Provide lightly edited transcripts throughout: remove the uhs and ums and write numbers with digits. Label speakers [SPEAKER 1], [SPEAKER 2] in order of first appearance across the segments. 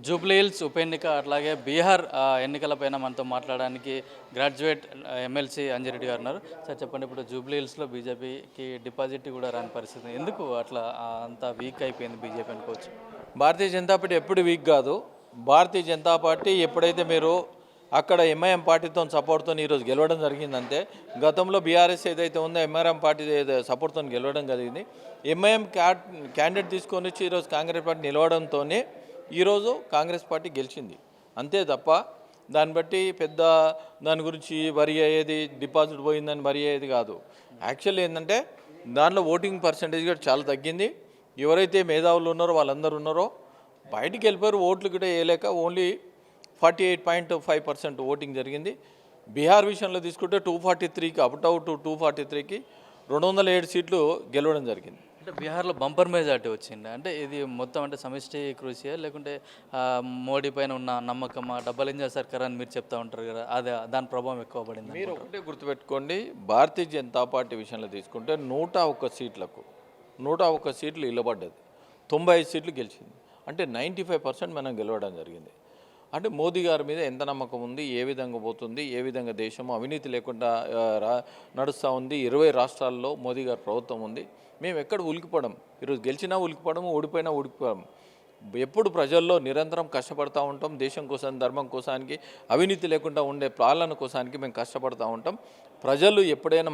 [SPEAKER 1] జూబ్లీహిల్స్ ఉప ఎన్నిక అట్లాగే బీహార్ ఎన్నికలపైన మనతో మాట్లాడడానికి గ్రాడ్యుయేట్ ఎమ్మెల్సీ అంజిరెడ్డి గారు ఉన్నారు. సార్ చెప్పండి, ఇప్పుడు జూబ్లీహిల్స్లో బీజేపీకి డిపాజిట్ కూడా రాని పరిస్థితి, ఎందుకు అట్లా అంత వీక్ అయిపోయింది బీజేపీ అనుకోవచ్చు?
[SPEAKER 2] భారతీయ జనతా పార్టీ ఎప్పుడు వీక్ కాదు. భారతీయ జనతా పార్టీ ఎప్పుడైతే మీరు అక్కడ ఎంఐఎం పార్టీతో సపోర్ట్తో ఈరోజు గెలవడం జరిగిందంటే, గతంలో బీఆర్ఎస్ ఏదైతే ఉందో ఎంఐఎం పార్టీ సపోర్ట్తో గెలవడం జరిగింది. ఎంఐఎం క్యాండిడేట్ తీసుకొని వచ్చి ఈరోజు కాంగ్రెస్ పార్టీ నిలవడంతోనే ఈరోజు కాంగ్రెస్ పార్టీ గెలిచింది. అంతే తప్ప దాన్ని బట్టి పెద్ద దాని గురించి వరి అయ్యేది, డిపాజిట్ పోయిందని వరి అయ్యేది కాదు. యాక్చువల్లీ ఏంటంటే దాంట్లో ఓటింగ్ పర్సంటేజ్ కూడా చాలా తగ్గింది. ఎవరైతే మేధావులు ఉన్నారో వాళ్ళందరూ ఉన్నారో బయటికి వెళ్ళిపోయారు. ఓట్లు కూడా వేయలేక ఓన్లీ 48.5% ఓటింగ్ జరిగింది. బీహార్ విషయంలో తీసుకుంటే 243కి అవుట్ 243కి 207 సీట్లు గెలవడం జరిగింది.
[SPEAKER 1] అంటే బీహార్లో బంపర్ మెజార్టీ వచ్చింది. అంటే ఇది మొత్తం అంటే సమిష్టి కృషియా, లేకుంటే మోడీ పైన ఉన్న నమ్మకమా, డబల్ ఇంజన్ సర్కార్ అని మీరు చెప్తా ఉంటారు కదా, అదే దాని ప్రభావం ఎక్కువ పడింది?
[SPEAKER 2] మీరు ఒకటే గుర్తుపెట్టుకోండి, భారతీయ జనతా పార్టీ విషయంలో తీసుకుంటే 101 సీట్లు ఇవ్వబడ్డది, 95 సీట్లు గెలిచింది. అంటే 95% మనం గెలవడం జరిగింది. అంటే మోదీ గారి మీద ఎంత నమ్మకం ఉంది, ఏ విధంగా పోతుంది, ఏ విధంగా దేశం అవినీతి లేకుండా నడుస్తూ ఉంది. 20 రాష్ట్రాల్లో మోదీ గారి ప్రభుత్వం ఉంది. మేము ఎక్కడ ఉలికిపోవడం, ఈరోజు గెలిచినా ఉలికిపోవడం, ఓడిపోయినా ఓడిపోవడం. ఎప్పుడు ప్రజల్లో నిరంతరం కష్టపడుతూ ఉంటాం. దేశం కోసం, ధర్మం కోసానికి, అవినీతి లేకుండా ఉండే పాలన కోసానికి మేము కష్టపడుతూ ఉంటాం. ప్రజలు ఎప్పుడైనా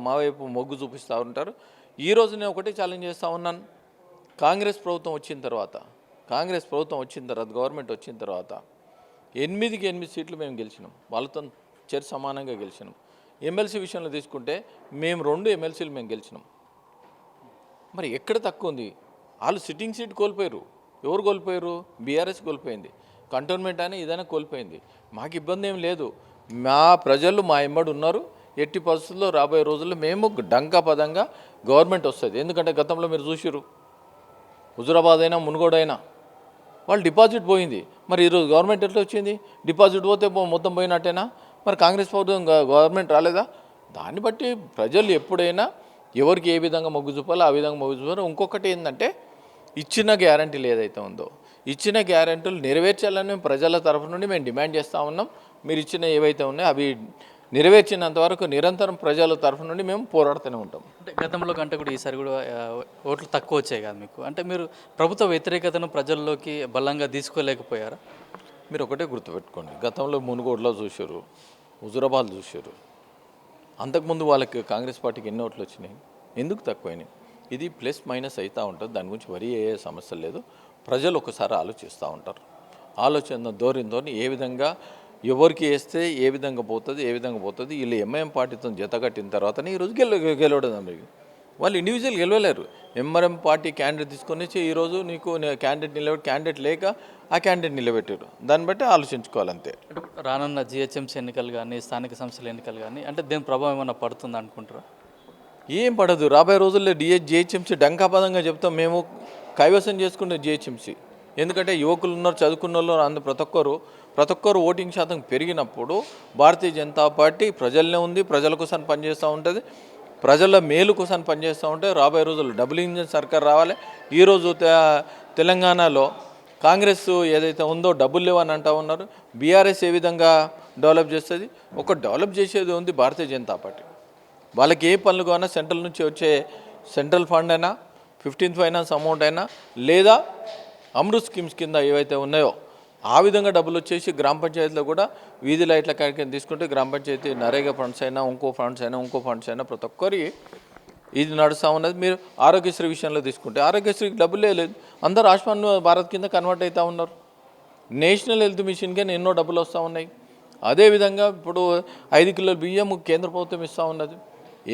[SPEAKER 2] మా వైపు మొగ్గు చూపిస్తూ ఉంటారు. ఈరోజు నేను ఒకటే ఛాలెంజ్ చేస్తూ ఉన్నాను. కాంగ్రెస్ ప్రభుత్వం వచ్చిన తర్వాత గవర్నమెంట్ వచ్చిన తర్వాత 8కి 8 సీట్లు మేము గెలిచినాం. వాళ్ళతో సమానంగా గెలిచినాం. ఎమ్మెల్సీ విషయంలో తీసుకుంటే మేము 2 ఎమ్మెల్సీలు మేము గెలిచినాం. మరి ఎక్కడ తక్కువ ఉంది? వాళ్ళు సిట్టింగ్ సీట్ కోల్పోయారు. ఎవరు కోల్పోయారు? బీఆర్ఎస్ కోల్పోయింది. కంటోన్మెంట్ అని ఏదైనా కోల్పోయింది. మాకు ఇబ్బంది ఏం లేదు. మా ప్రజలు మా ఎంబడి ఉన్నారు. ఎట్టి పరిస్థితుల్లో రాబోయే రోజుల్లో మేము డంకా పదంగా గవర్నమెంట్ వస్తుంది. ఎందుకంటే గతంలో మీరు చూసిరు, హుజురాబాద్ అయినా మునుగోడు అయినా వాళ్ళు డిపాజిట్ పోయింది. మరి ఈరోజు గవర్నమెంట్ ఎట్లా వచ్చింది? డిపాజిట్ పోతే మొత్తం పోయినట్టేనా? మరి కాంగ్రెస్ ప్రభుత్వం గవర్నమెంట్ రాలేదా? దాన్ని బట్టి ప్రజలు ఎప్పుడైనా ఎవరికి ఏ విధంగా మొగ్గు చూపాలో ఆ విధంగా మొగ్గు చూపాలి. ఇంకొకటి ఏంటంటే, ఇచ్చిన గ్యారంటీలు ఏదైతే ఉందో, ఇచ్చిన గ్యారంటీలు నెరవేర్చాలని ప్రజల తరఫు నుండి మేము డిమాండ్ చేస్తూ ఉన్నాం. మీరు ఇచ్చిన ఏవైతే ఉన్నాయో అవి నెరవేర్చినంత వరకు నిరంతరం ప్రజల తరఫు నుండి మేము పోరాడుతూనే ఉంటాం.
[SPEAKER 1] అంటే గతంలో కంటే కూడా ఈసారి కూడా ఓట్లు తక్కువ వచ్చాయి కదా మీకు? అంటే మీరు ప్రభుత్వ వ్యతిరేకతను ప్రజల్లోకి బలంగా తీసుకోలేకపోయారా?
[SPEAKER 2] మీరు ఒకటే గుర్తుపెట్టుకోండి, గతంలో మునుగోడులో చూశారు, హుజురాబాద్ చూశారు. అంతకుముందు వాళ్ళకి కాంగ్రెస్ పార్టీకి ఎన్ని ఓట్లు వచ్చినాయి, ఎందుకు తక్కువైనాయి? ఇది ప్లస్ మైనస్ అవుతూ ఉంటుంది. దాని గురించి వరి అయ్యే సమస్య లేదు. ప్రజలు ఒకసారి ఆలోచిస్తూ ఉంటారు. ఆలోచన ధోరణితో ఏ విధంగా ఎవరికి వేస్తే ఏ విధంగా పోతుంది వీళ్ళు ఎంఐఎం పార్టీతో జతగట్టిన తర్వాతనే ఈరోజు గెలవడం జరిగింది. వాళ్ళు ఇండివిజువల్ గెలవలేరు. ఎంఐఎం పార్టీ క్యాండిడేట్ తీసుకొని వచ్చి ఈరోజు నీకు క్యాండిడేట్ లేక ఆ క్యాండిడేట్ నిలబెట్టారు. దాన్ని బట్టి ఆలోచించుకోవాలంతే.
[SPEAKER 1] రానున్న జిహెచ్ఎంసీ ఎన్నికలు కానీ, స్థానిక సంస్థల ఎన్నికలు కానీ, అంటే దీని ప్రభావం ఏమైనా పడుతుంది అనుకుంటారా?
[SPEAKER 2] ఏం పడదు. రాబోయే రోజుల్లో జిహెచ్ఎంసీ డంకాపదంగా చెప్తాం. మేము కైవసం చేసుకునే జిహెచ్ఎంసీ. ఎందుకంటే యువకులు ఉన్నారు, చదువుకున్న వాళ్ళు, ప్రతి ఒక్కరు ఓటింగ్ శాతం పెరిగినప్పుడు భారతీయ జనతా పార్టీ ప్రజలనే ఉంది, ప్రజల కోసం పనిచేస్తూ ఉంటుంది, ప్రజల మేలు కోసం పనిచేస్తూ ఉంటే రాబోయే రోజుల్లో డబుల్ ఇంజన్ సర్కార్ రావాలి. ఈరోజు తెలంగాణలో కాంగ్రెస్ ఏదైతే ఉందో డబ్బులు లేవని అంటూ ఉన్నారు. బీఆర్ఎస్ ఏ విధంగా డెవలప్ చేస్తుంది? డెవలప్ చేసేది ఉంది భారతీయ జనతా పార్టీ. వాళ్ళకి ఏ పనులు కావాలన్నా సెంట్రల్ నుంచి వచ్చే సెంట్రల్ ఫండ్ అయినా, 15th ఫైనాన్స్ అమౌంట్ అయినా, లేదా అమృత్ స్కీమ్స్ కింద ఏవైతే ఉన్నాయో ఆ విధంగా డబ్బులు వచ్చేసి గ్రామ పంచాయతీలో కూడా వీధి లైట్ల కార్యక్రమం తీసుకుంటే గ్రామ పంచాయతీ నరేగా ఫండ్స్ అయినా, ఇంకో ఫండ్స్ అయినా ప్రతి ఒక్కరి ఇది నడుస్తూ ఉన్నది. మీరు ఆరోగ్యశ్రీ విషయంలో తీసుకుంటే ఆరోగ్యశ్రీకి డబ్బులే లేదు. అందరూ ఆయుష్మాన్ భారత్ కింద కన్వర్ట్ అవుతూ ఉన్నారు. నేషనల్ హెల్త్ మిషన్కి ఎన్నో డబ్బులు వస్తూ ఉన్నాయి. అదేవిధంగా ఇప్పుడు 5 కిలోల బియ్యం కేంద్ర ప్రభుత్వం ఇస్తూ ఉన్నది.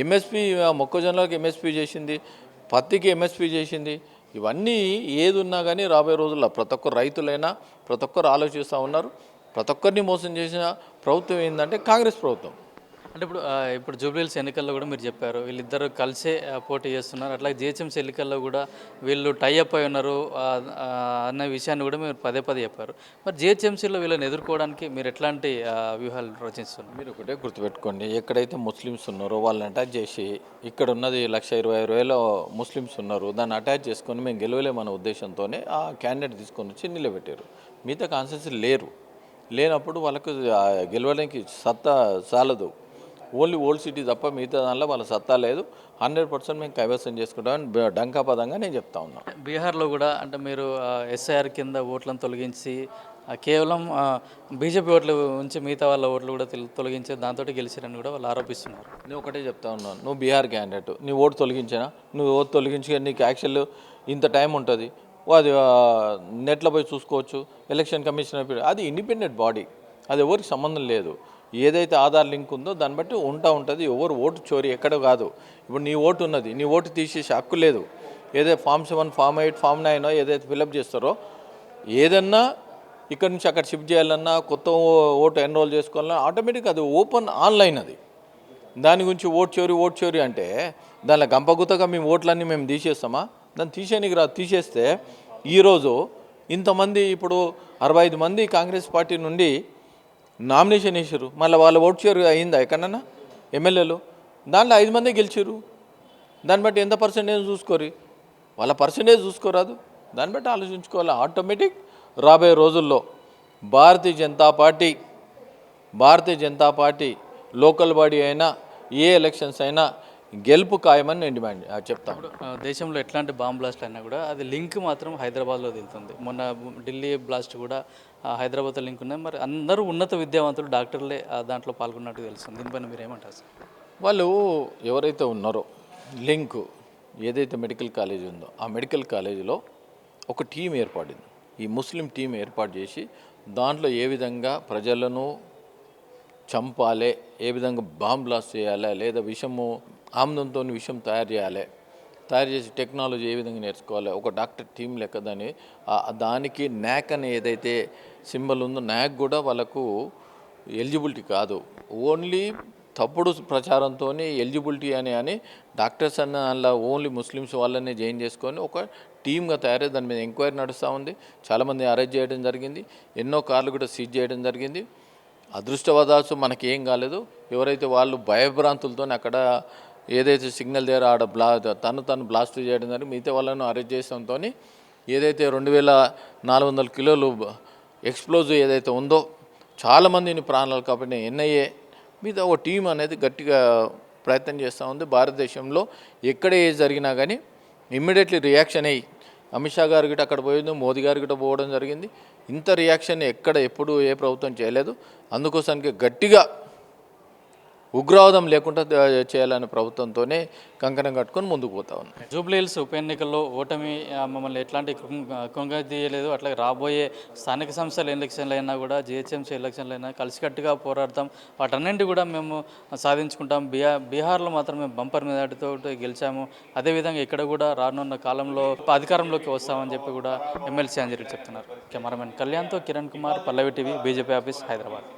[SPEAKER 2] ఎంఎస్పీ మొక్కజొన్నలకు ఎంఎస్పీ చేసింది, పత్తికి ఎంఎస్పీ చేసింది. ఇవన్నీ ఏది ఉన్నా కానీ రాబోయే రోజుల్లో ప్రతి ఒక్కరు రైతులైనా ప్రతి ఒక్కరు ఆలోచిస్తూ ఉన్నారు. ప్రతి ఒక్కరిని మోసం చేసిన ప్రభుత్వం ఏంటంటే కాంగ్రెస్ ప్రభుత్వం.
[SPEAKER 1] అంటే ఇప్పుడు జూబ్లీహిల్స్ ఎన్నికల్లో కూడా మీరు చెప్పారు వీళ్ళిద్దరు కలిసే పోటీ చేస్తున్నారు, అట్లాగే జిహెచ్ఎంసీ ఎన్నికల్లో కూడా వీళ్ళు టైఅప్ అయి ఉన్నారు అన్న విషయాన్ని కూడా మీరు పదే చెప్పారు. మరి జిహెచ్ఎంసీలో వీళ్ళని ఎదుర్కోవడానికి మీరు ఎట్లాంటి వ్యూహాలు రచిస్తున్నారు?
[SPEAKER 2] మీరు ఒకటే గుర్తుపెట్టుకోండి, ఎక్కడైతే ముస్లిమ్స్ ఉన్నారో వాళ్ళని అటాచ్ చేసి, ఇక్కడ ఉన్నది 1,25,000 ముస్లిమ్స్ ఉన్నారు, దాన్ని అటాచ్ చేసుకొని మేము గెలవలేమన్న ఉద్దేశంతోనే ఆ క్యాండిడేట్ తీసుకొని వచ్చి నిలబెట్టారు. మిగతా కాన్స్టిట్యున్సీ లేనప్పుడు వాళ్ళకు గెలవడానికి సత్తా చాలదు. ఓన్లీ ఓల్డ్ సిటీ తప్ప మిగతా దానిలో వాళ్ళ సత్తా లేదు. 100% మేము కైవసం చేసుకుంటామని డంకాపదంగా నేను చెప్తా ఉన్నాను.
[SPEAKER 1] బీహార్లో కూడా అంటే మీరు ఎస్ఐఆర్ కింద ఓట్లను తొలగించి కేవలం బీజేపీ ఓట్లు ఉంచి మిగతా వాళ్ళ ఓట్లు కూడా తొలగించి దాంతో గెలిచారని కూడా వాళ్ళు ఆరోపిస్తున్నారు.
[SPEAKER 2] నేను ఒకటే చెప్తా ఉన్నాను, నువ్వు బీహార్ క్యాండిడేట్, నీ ఓటు తొలగించినా, నువ్వు ఓటు తొలగించి నీకు యాక్చువల్ ఇంత టైం ఉంటుంది, అది నెట్లో పోయి చూసుకోవచ్చు. ఎలక్షన్ కమిషన్ అది ఇండిపెండెంట్ బాడీ, అది ఎవరికి సంబంధం లేదు. ఏదైతే ఆధార్ లింక్ ఉందో దాన్ని బట్టి ఉంటుంది. ఎవరు ఓటు చోరీ ఎక్కడ కాదు. ఇప్పుడు నీ ఓటు ఉన్నది, నీ ఓటు తీసేసి హక్కు లేదు. ఏదైతే ఫామ్ 7, ఫామ్ 8, ఫామ్ 9 ఏదైతే ఫిలప్ చేస్తారో, ఏదన్నా ఇక్కడ నుంచి అక్కడ షిఫ్ట్ చేయాలన్నా, కొత్త ఓటు ఎన్రోల్ చేసుకోవాలన్నా ఆటోమేటిక్గా అది ఓపెన్ ఆన్లైన్. అది దాని గురించి ఓటు చోరీ అంటే దానిలో గంపగుత్తగా మేము ఓట్లన్నీ మేము తీసేస్తామా? దాన్ని తీసేయనికి రాదు. తీసేస్తే ఈరోజు ఇంతమంది ఇప్పుడు 65 మంది కాంగ్రెస్ పార్టీ నుండి నామినేషన్ వేసారు. మళ్ళీ వాళ్ళ ఓటు షేర్ అయిందా ఎక్కడన్నా? ఎమ్మెల్యేలు దాంట్లో 5 మంది గెలిచారు. దాన్ని బట్టి ఎంత పర్సెంటేజ్ చూసుకోరు, వాళ్ళ పర్సెంటేజ్ చూసుకోరాదు. దాన్ని బట్టి ఆలోచించుకోవాలి. ఆటోమేటిక్ రాబోయే రోజుల్లో Bharatiya Janata party local body అయినా ఏ ఎలక్షన్స్ అయినా గెలుపు ఖాయమని నేను డిమాండ్ చెప్తాను.
[SPEAKER 1] దేశంలో ఎట్లాంటి బాంబ్ బ్లాస్ట్ అయినా కూడా అది లింక్ మాత్రం హైదరాబాద్లో వెళ్తుంది. మొన్న ఢిల్లీ బ్లాస్ట్ కూడా హైదరాబాద్లో లింక్ ఉన్నాయి. మరి అందరూ ఉన్నత విద్యావంతులు డాక్టర్లే దాంట్లో పాల్గొన్నట్టు తెలుస్తుంది. దీనిపైన మీరు ఏమంటారు సార్?
[SPEAKER 2] వాళ్ళు ఎవరైతే ఉన్నారో లింకు ఏదైతే మెడికల్ కాలేజ్ ఉందో ఆ మెడికల్ కాలేజీలో ఒక టీం ఏర్పడింది. ఈ ముస్లిం టీం ఏర్పాటు చేసి దాంట్లో ఏ విధంగా ప్రజలను చంపాలి, ఏ విధంగా బాంబ్ బ్లాస్ట్ చేయాలి, లేదా ఆమ్లంతో విషం తయారు చేసి టెక్నాలజీ ఏ విధంగా నేర్చుకోవాలి, ఒక డాక్టర్ టీం లెక్క దానికి న్యాక్ అనే ఏదైతే సింబల్ ఉందో న్యాక్ కూడా వాళ్ళకు ఎలిజిబిలిటీ కాదు. ఓన్లీ తప్పుడు ప్రచారంతో ఎలిజిబిలిటీ అని డాక్టర్స్ అన్న అలా ఓన్లీ ముస్లిమ్స్ వాళ్ళనే జాయిన్ చేసుకొని ఒక టీమ్గా తయారై దాని మీద ఎంక్వైరీ నడుస్తూ ఉంది. చాలామంది అరెస్ట్ చేయడం జరిగింది. ఎన్నో కార్లు కూడా సీజ్ చేయడం జరిగింది. అదృష్టవశాత్తు మనకేం కాలేదు. ఎవరైతే వాళ్ళు భయభ్రాంతులతో అక్కడ ఏదైతే సిగ్నల్ దగ్గర ఆడ తను బ్లాస్ట్ చేయడం జరిగింది. మిగతా వాళ్ళను అరెస్ట్ చేయడంతో ఏదైతే 2400 కిలోలు ఎక్స్ప్లోజివ్ ఏదైతే ఉందో చాలామందిని ప్రాణాలు కాబట్టి ఎన్ఐఏ మీద ఒక టీం అనేది గట్టిగా ప్రయత్నం చేస్తూ ఉంది. భారతదేశంలో ఎక్కడ ఏది జరిగినా కానీ ఇమ్మీడియట్లీ రియాక్షన్ అయ్యి అమిత్ షా గారు గిట్ట అక్కడ పోయింది, మోదీ గారు గిట్ట పోవడం జరిగింది. ఇంత రియాక్షన్ ఎప్పుడు ఏ ప్రభుత్వం చేయలేదు. అందుకోసానికి గట్టిగా ఉగ్రవాదం లేకుండా చేయాలనే ప్రభుత్వంతోనే కంకణం కట్టుకొని ముందుకు పోతా ఉన్నాం.
[SPEAKER 1] జూబ్లీహిల్స్ ఉప ఎన్నికల్లో ఓటమి మమ్మల్ని ఎట్లాంటి కుంగదీయలేదు. అట్లా రాబోయే స్థానిక సంస్థల ఎలక్షన్లు అయినా కూడా జిహెచ్ఎంసీ ఎలక్షన్లు అయినా కలిసికట్టుగా పోరాడతాం, వాటన్నింటి కూడా మేము సాధించుకుంటాం. బీహార్లో మాత్రం మేము బంపర్ మెజార్టీతో గెలిచాము. అదేవిధంగా ఇక్కడ కూడా రానున్న కాలంలో అధికారంలోకి వస్తామని చెప్పి కూడా ఎమ్మెల్సీ అంజరెడ్డి చెప్తున్నారు. కెమెరామెన్ కళ్యాణ్తో కిరణ్ కుమార్, పల్లవి టీవీ, బీజేపీ ఆఫీస్, హైదరాబాద్.